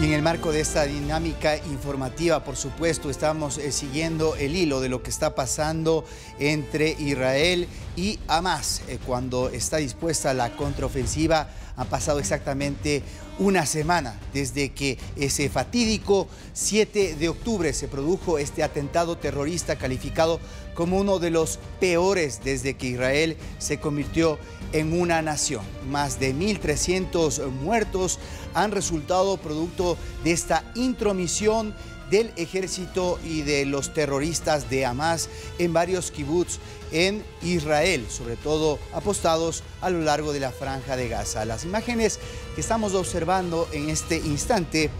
Y en el marco de esta dinámica informativa, por supuesto, estamos siguiendo el hilo de lo que está pasando entre Israel y Hamás. Cuando está dispuesta la contraofensiva, ha pasado exactamente una semana desde que ese fatídico 7 de octubre se produjo este atentado terrorista calificado como uno de los peores desde que Israel se convirtió en una nación. Más de 1.300 muertos han resultado producto de esta intromisión del ejército y de los terroristas de Hamás en varios kibbutz en Israel, sobre todo apostados a lo largo de la Franja de Gaza. Las imágenes que estamos observando en este instante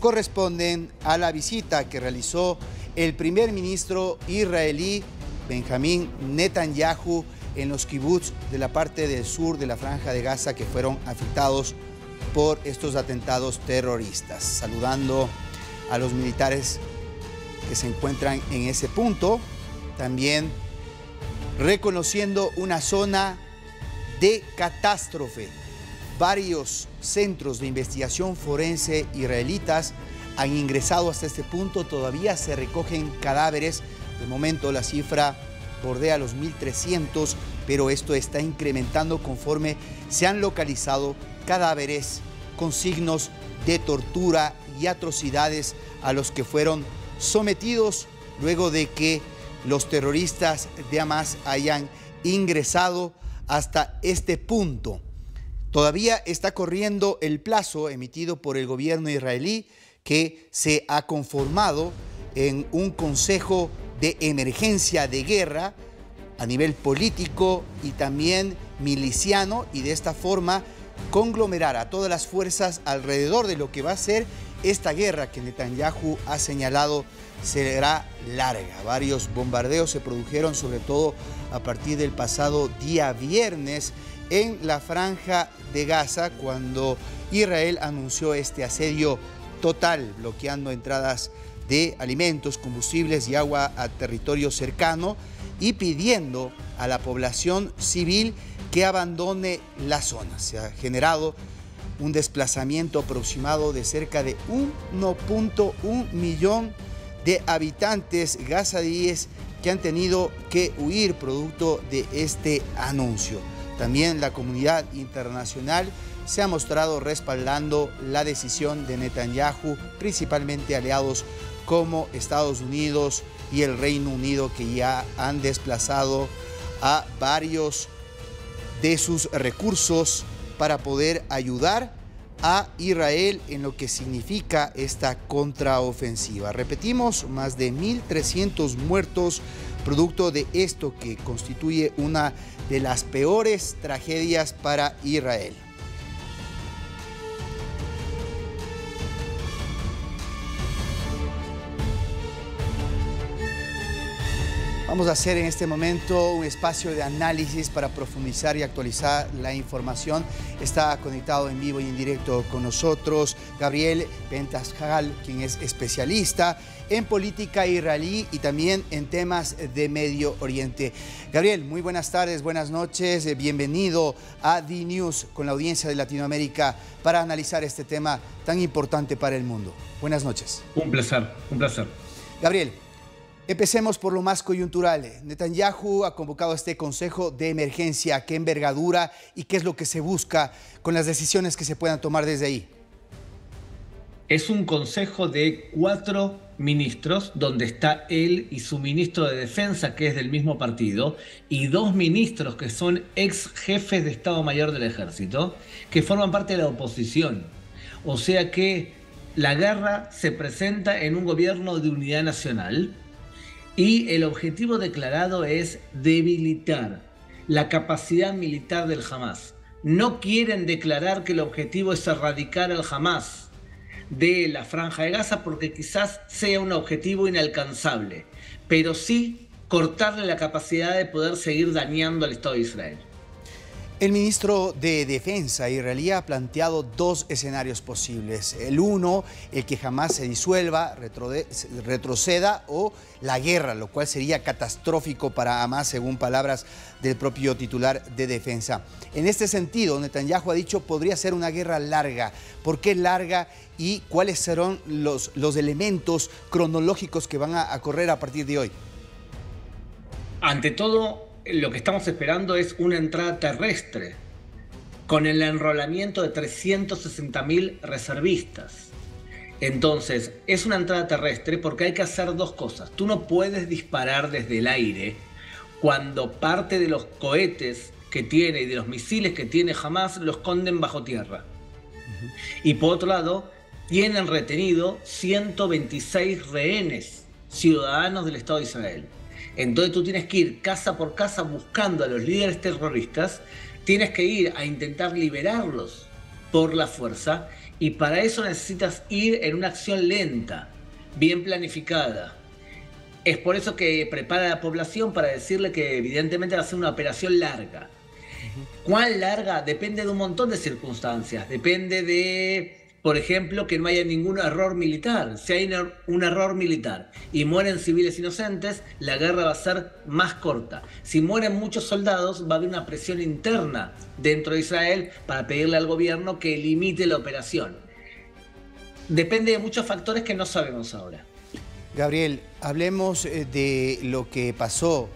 corresponden a la visita que realizó el primer ministro israelí Benjamín Netanyahu en los kibbutz de la parte del sur de la Franja de Gaza que fueron afectados por estos atentados terroristas. Saludando a los militares que se encuentran en ese punto, también reconociendo una zona de catástrofe. Varios centros de investigación forense israelitas han ingresado hasta este punto, todavía se recogen cadáveres. De momento la cifra bordea los 1.300, pero esto está incrementando conforme se han localizado cadáveres con signos de tortura y atrocidades a los que fueron sometidos luego de que los terroristas de Hamás hayan ingresado hasta este punto. Todavía está corriendo el plazo emitido por el gobierno israelí, que se ha conformado en un consejo de emergencia de guerra a nivel político y también miliciano, y de esta forma conglomerar a todas las fuerzas alrededor de lo que va a ser esta guerra que Netanyahu ha señalado será larga. Varios bombardeos se produjeron, sobre todo a partir del pasado día viernes, en la Franja de Gaza, cuando Israel anunció este asedio total, bloqueando entradas de alimentos, combustibles y agua a territorio cercano y pidiendo a la población civil que abandone la zona. Se ha generado un desplazamiento aproximado de cerca de 1.1 millón de habitantes gazadíes que han tenido que huir producto de este anuncio. También la comunidad internacional se ha mostrado respaldando la decisión de Netanyahu, principalmente aliados como Estados Unidos y el Reino Unido, que ya han desplazado a varios de sus recursos para poder ayudar a Israel en lo que significa esta contraofensiva. Repetimos, más de 1.300 muertos producto de esto que constituye una de las peores tragedias para Israel. Vamos a hacer en este momento un espacio de análisis para profundizar y actualizar la información. Está conectado en vivo y en directo con nosotros Gabriel Ben-Tashal, quien es especialista en política israelí y también en temas de Medio Oriente. Gabriel, muy buenas tardes, buenas noches. Bienvenido a DNews con la audiencia de Latinoamérica para analizar este tema tan importante para el mundo. Buenas noches. Un placer, un placer. Gabriel, empecemos por lo más coyuntural. Netanyahu ha convocado este consejo de emergencia. ¿Qué envergadura y qué es lo que se busca con las decisiones que se puedan tomar desde ahí? Es un consejo de 4 ministros, donde está él y su ministro de Defensa, que es del mismo partido, y 2 ministros que son ex jefes de Estado Mayor del Ejército, que forman parte de la oposición. O sea que la guerra se presenta en un gobierno de unidad nacional, y el objetivo declarado es debilitar la capacidad militar del Hamás. No quieren declarar que el objetivo es erradicar al Hamás de la Franja de Gaza, porque quizás sea un objetivo inalcanzable, pero sí cortarle la capacidad de poder seguir dañando al Estado de Israel. El ministro de Defensa israelí ha planteado dos escenarios posibles. El uno, el que jamás se disuelva, retroceda, o la guerra, lo cual sería catastrófico para Hamas, según palabras del propio titular de Defensa. En este sentido, Netanyahu ha dicho podría ser una guerra larga. ¿Por qué larga y cuáles serán los elementos cronológicos que van a correr a partir de hoy? Ante todo, lo que estamos esperando es una entrada terrestre con el enrolamiento de 360.000 reservistas. Entonces, es una entrada terrestre porque hay que hacer dos cosas. Tú no puedes disparar desde el aire cuando parte de los cohetes que tiene y de los misiles que tiene Hamas los esconden bajo tierra. Y por otro lado, tienen retenido 126 rehenes ciudadanos del Estado de Israel. Entonces tú tienes que ir casa por casa buscando a los líderes terroristas, tienes que ir a intentar liberarlos por la fuerza, y para eso necesitas ir en una acción lenta, bien planificada. Es por eso que prepara a la población para decirle que evidentemente va a ser una operación larga. ¿Cuán larga? Depende de un montón de circunstancias, depende de... Por ejemplo, que no haya ningún error militar. Si hay un error militar y mueren civiles inocentes, la guerra va a ser más corta. Si mueren muchos soldados, va a haber una presión interna dentro de Israel para pedirle al gobierno que limite la operación. Depende de muchos factores que no sabemos ahora. Gabriel, hablemos de lo que pasó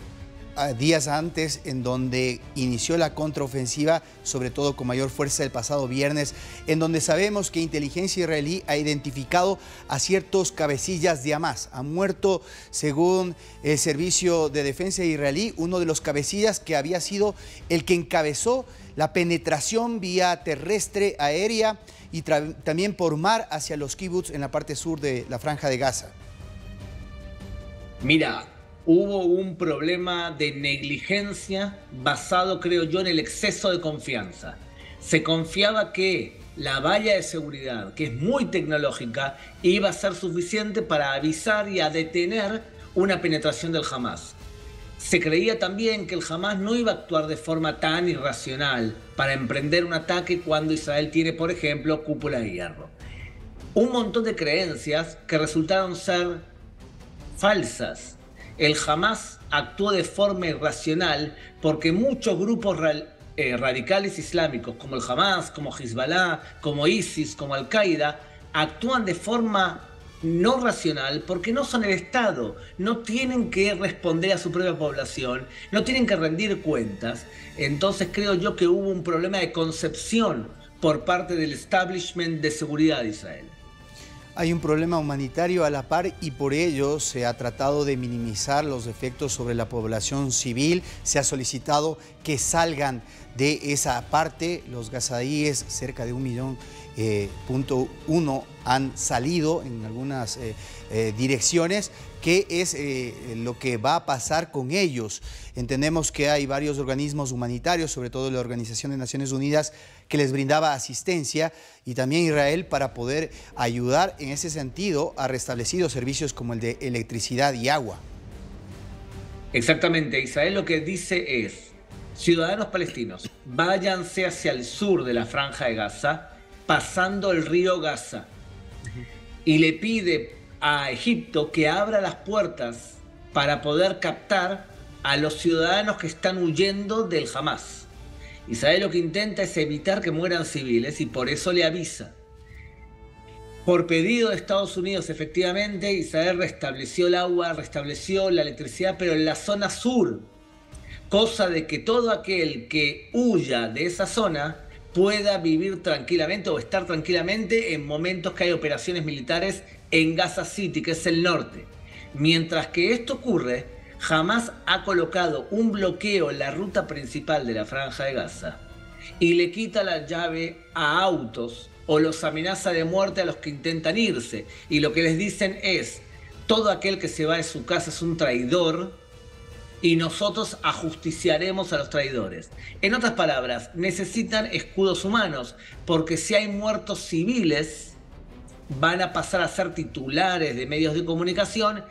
días antes, en donde inició la contraofensiva, sobre todo con mayor fuerza el pasado viernes, en donde sabemos que inteligencia israelí ha identificado a ciertos cabecillas de Hamas. Ha muerto, según el Servicio de Defensa israelí, uno de los cabecillas que había sido el que encabezó la penetración vía terrestre, aérea y también por mar hacia los kibbutz en la parte sur de la Franja de Gaza. Mira, hubo un problema de negligencia basado, creo yo, en el exceso de confianza. Se confiaba que la valla de seguridad, que es muy tecnológica, iba a ser suficiente para avisar y a detener una penetración del Hamas. Se creía también que el Hamas no iba a actuar de forma tan irracional para emprender un ataque cuando Israel tiene, por ejemplo, cúpula de hierro. Un montón de creencias que resultaron ser falsas. El Hamas actuó de forma irracional porque muchos grupos radicales islámicos, como el Hamas, como Hezbollah, como ISIS, como Al-Qaeda, actúan de forma no racional porque no son el Estado, no tienen que responder a su propia población, no tienen que rendir cuentas. Entonces creo yo que hubo un problema de concepción por parte del establishment de seguridad de Israel. Hay un problema humanitario a la par y por ello se ha tratado de minimizar los efectos sobre la población civil. Se ha solicitado que salgan de esa parte. Los gazaíes, cerca de 1,1 millones, han salido en algunas direcciones. ¿Qué es lo que va a pasar con ellos? Entendemos que hay varios organismos humanitarios, sobre todo la Organización de Naciones Unidas, que les brindaba asistencia, y también Israel para poder ayudar en ese sentido a restablecidos servicios como el de electricidad y agua. Exactamente, Israel lo que dice es: ciudadanos palestinos, váyanse hacia el sur de la Franja de Gaza, pasando el río Gaza. Y le pide a Egipto que abra las puertas para poder captar a los ciudadanos que están huyendo del Hamas. Israel lo que intenta es evitar que mueran civiles y por eso le avisa. Por pedido de Estados Unidos, efectivamente, Israel restableció el agua, restableció la electricidad, pero en la zona sur, cosa de que todo aquel que huya de esa zona pueda vivir tranquilamente o estar tranquilamente en momentos que hay operaciones militares en Gaza City, que es el norte. Mientras que esto ocurre, Hamas ha colocado un bloqueo en la ruta principal de la Franja de Gaza y le quita la llave a autos o los amenaza de muerte a los que intentan irse. Y lo que les dicen es: todo aquel que se va de su casa es un traidor y nosotros ajusticiaremos a los traidores. En otras palabras, necesitan escudos humanos, porque si hay muertos civiles, van a pasar a ser titulares de medios de comunicación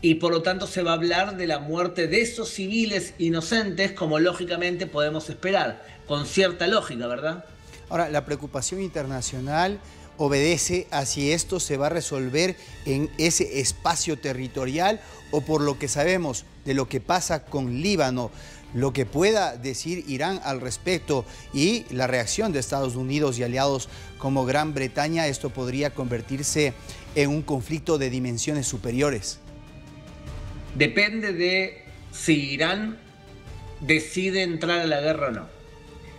y por lo tanto se va a hablar de la muerte de esos civiles inocentes, como lógicamente podemos esperar, con cierta lógica, ¿verdad? Ahora, la preocupación internacional obedece a si esto se va a resolver en ese espacio territorial o por lo que sabemos de lo que pasa con Líbano, lo que pueda decir Irán al respecto y la reacción de Estados Unidos y aliados como Gran Bretaña. Esto podría convertirse en un conflicto de dimensiones superiores. Depende de si Irán decide entrar a la guerra o no.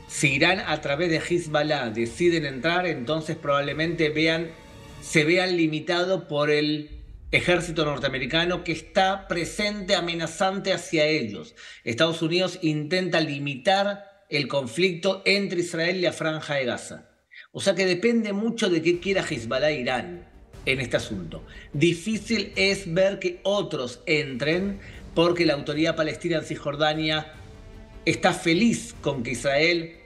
Si Irán a través de Hezbollah deciden entrar, entonces probablemente se vean limitados por el ejército norteamericano que está presente, amenazante hacia ellos. Estados Unidos intenta limitar el conflicto entre Israel y la Franja de Gaza. O sea que depende mucho de qué quiera Hezbollah e Irán en este asunto. Difícil es ver que otros entren porque la autoridad palestina en Cisjordania está feliz con que Israel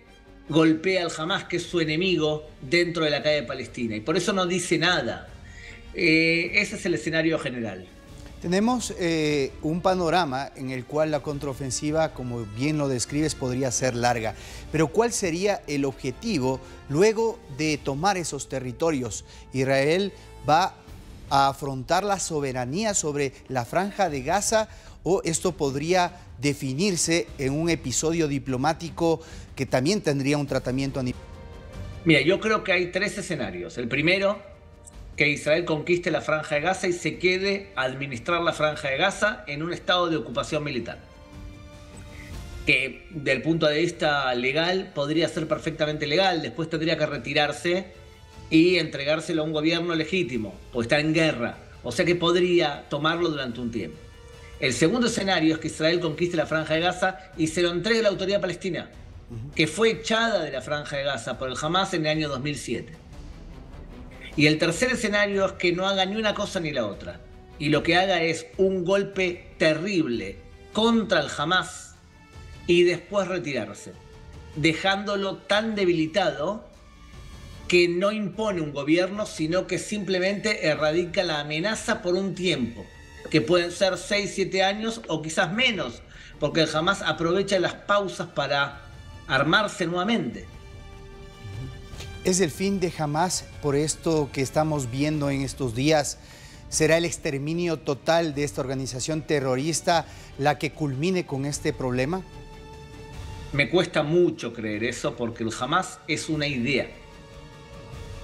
golpea al Hamas, que es su enemigo, dentro de la calle palestina. Y por eso no dice nada. Ese es el escenario general. Tenemos un panorama en el cual la contraofensiva, como bien lo describes, podría ser larga. Pero ¿cuál sería el objetivo luego de tomar esos territorios? ¿Israel va a afrontar la soberanía sobre la Franja de Gaza o esto podría definirse en un episodio diplomático que también tendría un tratamiento a nivel? Mira, yo creo que hay tres escenarios. El primero, que Israel conquiste la Franja de Gaza y se quede a administrar la Franja de Gaza en un estado de ocupación militar. Que del punto de vista legal podría ser perfectamente legal, después tendría que retirarse y entregárselo a un gobierno legítimo, o está en guerra, o sea que podría tomarlo durante un tiempo. El segundo escenario es que Israel conquiste la Franja de Gaza y se lo entregue a la autoridad palestina, que fue echada de la Franja de Gaza por el Hamas en el año 2007. Y el tercer escenario es que no haga ni una cosa ni la otra, y lo que haga es un golpe terrible contra el Hamas y después retirarse, dejándolo tan debilitado que no impone un gobierno, sino que simplemente erradica la amenaza por un tiempo, que pueden ser 6, 7 años o quizás menos, porque el Hamas aprovecha las pausas para armarse nuevamente. ¿Es el fin de Hamas por esto que estamos viendo en estos días? ¿Será el exterminio total de esta organización terrorista la que culmine con este problema? Me cuesta mucho creer eso porque el Hamas es una idea.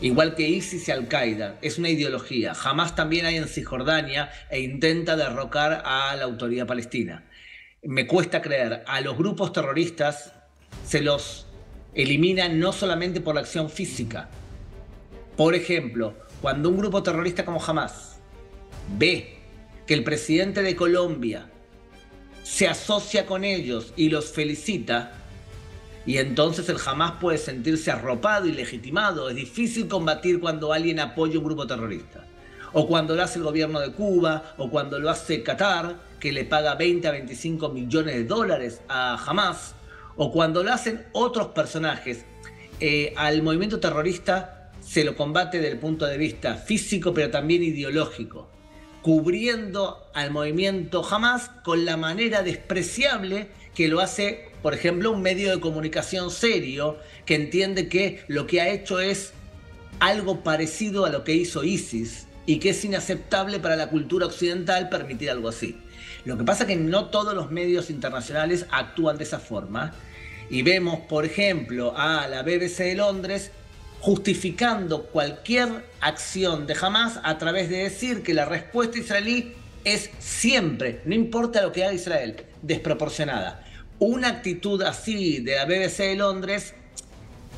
Igual que ISIS y Al-Qaeda, es una ideología. Hamas también hay en Cisjordania e intenta derrocar a la autoridad palestina. Me cuesta creer, a los grupos terroristas se los elimina no solamente por la acción física. Por ejemplo, cuando un grupo terrorista como Hamas ve que el presidente de Colombia se asocia con ellos y los felicita, y entonces el Hamas puede sentirse arropado y legitimado. Es difícil combatir cuando alguien apoya un grupo terrorista. O cuando lo hace el gobierno de Cuba, o cuando lo hace Qatar, que le paga 20 a 25 millones de dólares a Hamas, o cuando lo hacen otros personajes. Al movimiento terrorista se lo combate desde el punto de vista físico, pero también ideológico, cubriendo al movimiento Hamas con la manera despreciable que lo hace, por ejemplo, un medio de comunicación serio que entiende que lo que ha hecho es algo parecido a lo que hizo ISIS y que es inaceptable para la cultura occidental permitir algo así. Lo que pasa es que no todos los medios internacionales actúan de esa forma y vemos, por ejemplo, a la BBC de Londres justificando cualquier acción de Hamas a través de decir que la respuesta israelí es siempre, no importa lo que haga Israel, desproporcionada. Una actitud así de la BBC de Londres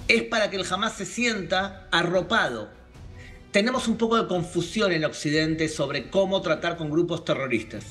es para que el Hamas se sienta arropado. Tenemos un poco de confusión en Occidente sobre cómo tratar con grupos terroristas.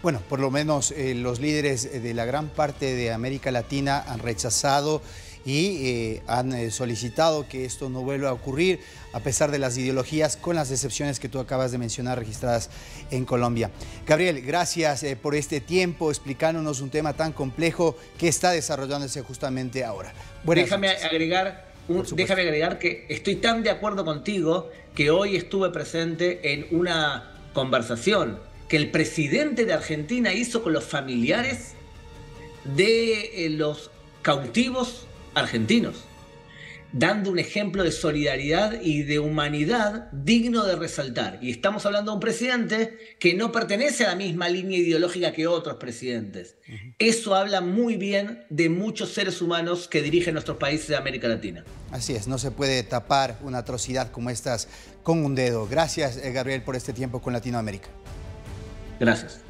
Bueno, por lo menos los líderes de la gran parte de América Latina han rechazado y han solicitado que esto no vuelva a ocurrir, a pesar de las ideologías, con las excepciones que tú acabas de mencionar registradas en Colombia. Gabriel, gracias por este tiempo, explicándonos un tema tan complejo que está desarrollándose justamente ahora. Déjame agregar que estoy tan de acuerdo contigo que hoy estuve presente en una conversación que el presidente de Argentina hizo con los familiares de los cautivos argentinos, dando un ejemplo de solidaridad y de humanidad digno de resaltar. Y estamos hablando de un presidente que no pertenece a la misma línea ideológica que otros presidentes. Eso habla muy bien de muchos seres humanos que dirigen nuestros países de América Latina. Así es, no se puede tapar una atrocidad como estas con un dedo. Gracias, Gabriel, por este tiempo con Latinoamérica. Gracias.